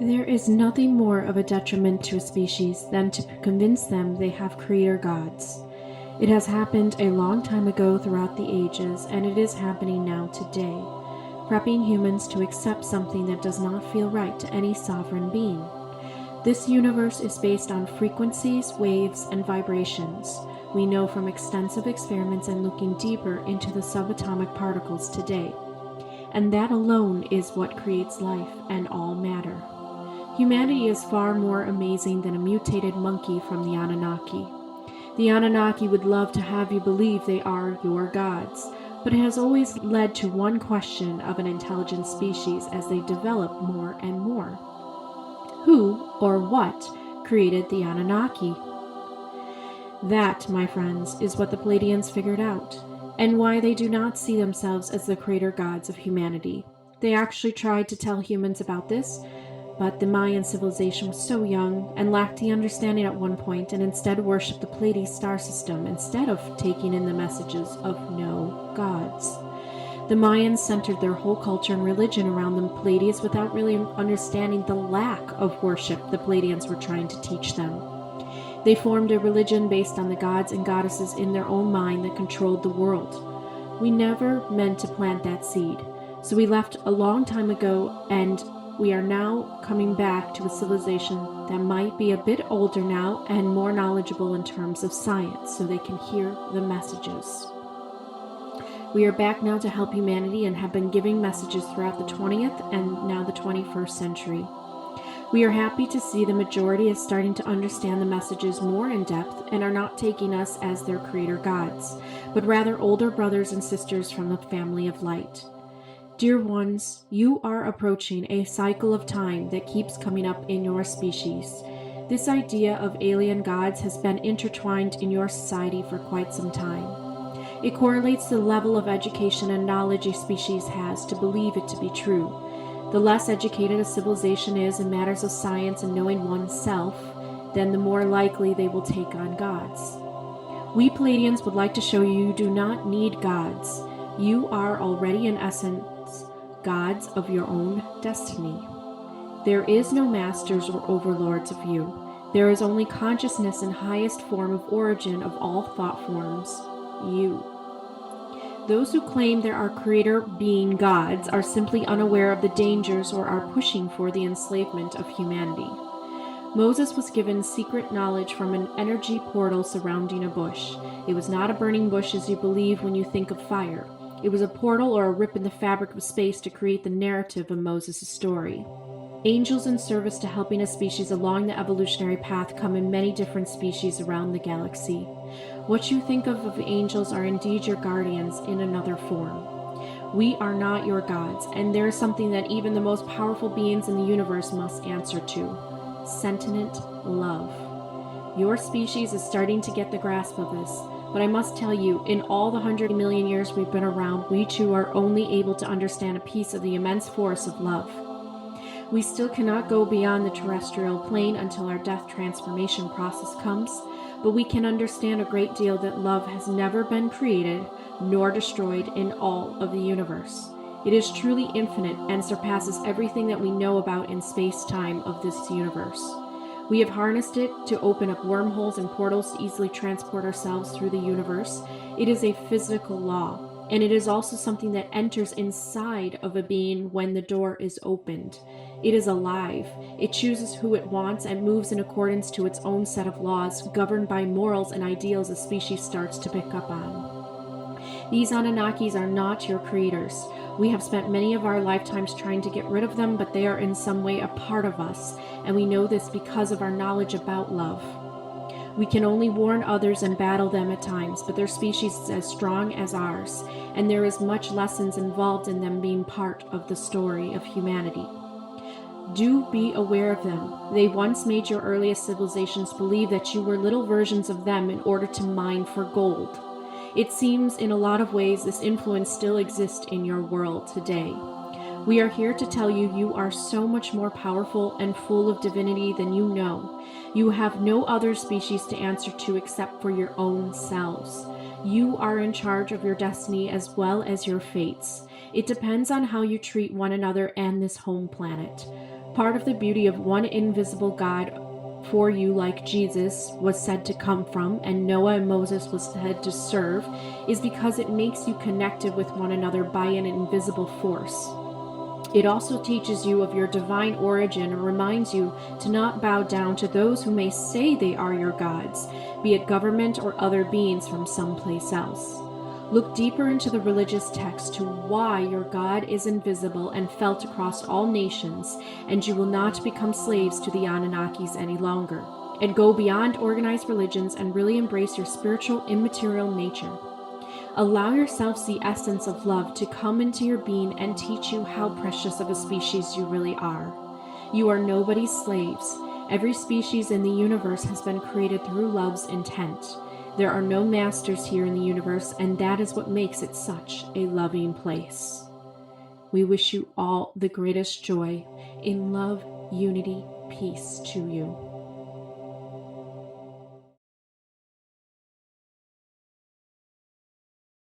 There is nothing more of a detriment to a species than to convince them they have creator gods. It has happened a long time ago throughout the ages, and it is happening now today, prepping humans to accept something that does not feel right to any sovereign being. This universe is based on frequencies, waves, and vibrations. We know from extensive experiments and looking deeper into the subatomic particles today. And that alone is what creates life and all matter. Humanity is far more amazing than a mutated monkey from the Anunnaki. The Anunnaki would love to have you believe they are your gods, but it has always led to one question of an intelligent species as they develop more and more. Who or what created the Anunnaki? That, my friends, is what the Pleiadians figured out, and why they do not see themselves as the creator gods of humanity. They actually tried to tell humans about this, but the Mayan civilization was so young and lacked the understanding at one point, and instead worshipped the Pleiades star system instead of taking in the messages of no gods. The Mayans centered their whole culture and religion around the Pleiades without really understanding the lack of worship the Pleiadians were trying to teach them. They formed a religion based on the gods and goddesses in their own mind that controlled the world. We never meant to plant that seed, so we left a long time ago, and we are now coming back to a civilization that might be a bit older now and more knowledgeable in terms of science, so they can hear the messages. We are back now to help humanity and have been giving messages throughout the 20th and now the 21st century. We are happy to see the majority is starting to understand the messages more in depth and are not taking us as their creator gods, but rather older brothers and sisters from the family of light. Dear ones, you are approaching a cycle of time that keeps coming up in your species. This idea of alien gods has been intertwined in your society for quite some time. It correlates to the level of education and knowledge a species has to believe it to be true. The less educated a civilization is in matters of science and knowing oneself, then the more likely they will take on gods. We Pleiadians would like to show you do not need gods. You are already in essence gods of your own destiny. There is no masters or overlords of you. There is only consciousness in highest form of origin of all thought forms, you. Those who claim there are creator being gods are simply unaware of the dangers or are pushing for the enslavement of humanity. Moses was given secret knowledge from an energy portal surrounding a bush. It was not a burning bush as you believe when you think of fire. It was a portal or a rip in the fabric of space to create the narrative of Moses' story. Angels in service to helping a species along the evolutionary path come in many different species around the galaxy. What you think of angels are indeed your guardians in another form. We are not your gods, and there is something that even the most powerful beings in the universe must answer to: sentient love. Your species is starting to get the grasp of this, but I must tell you, in all the 100 million years we've been around, we too are only able to understand a piece of the immense force of love. We still cannot go beyond the terrestrial plane until our death transformation process comes, but we can understand a great deal that love has never been created nor destroyed in all of the universe. It is truly infinite and surpasses everything that we know about in space-time of this universe. We have harnessed it to open up wormholes and portals to easily transport ourselves through the universe. It is a physical law, and it is also something that enters inside of a being when the door is opened. It is alive. It chooses who it wants and moves in accordance to its own set of laws, governed by morals and ideals a species starts to pick up on. These Anunnakis are not your creators. We have spent many of our lifetimes trying to get rid of them, but they are in some way a part of us, and we know this because of our knowledge about love. We can only warn others and battle them at times, but their species is as strong as ours, and there is much lessons involved in them being part of the story of humanity. Do be aware of them. They once made your earliest civilizations believe that you were little versions of them in order to mine for gold. It seems in a lot of ways this influence still exists in your world today. We are here to tell you you are so much more powerful and full of divinity than you know. You have no other species to answer to except for your own selves. You are in charge of your destiny as well as your fates. It depends on how you treat one another and this home planet. Part of the beauty of one invisible God for you, like Jesus was said to come from and Noah and Moses was said to serve, is because it makes you connected with one another by an invisible force. It also teaches you of your divine origin and reminds you to not bow down to those who may say they are your gods, be it government or other beings from someplace else. Look deeper into the religious text to why your God is invisible and felt across all nations, and you will not become slaves to the Anunnakis any longer. And go beyond organized religions and really embrace your spiritual, immaterial nature. Allow yourselves the essence of love to come into your being and teach you how precious of a species you really are. You are nobody's slaves. Every species in the universe has been created through love's intent. There are no masters here in the universe, and that is what makes it such a loving place. We wish you all the greatest joy in love, unity, peace to you.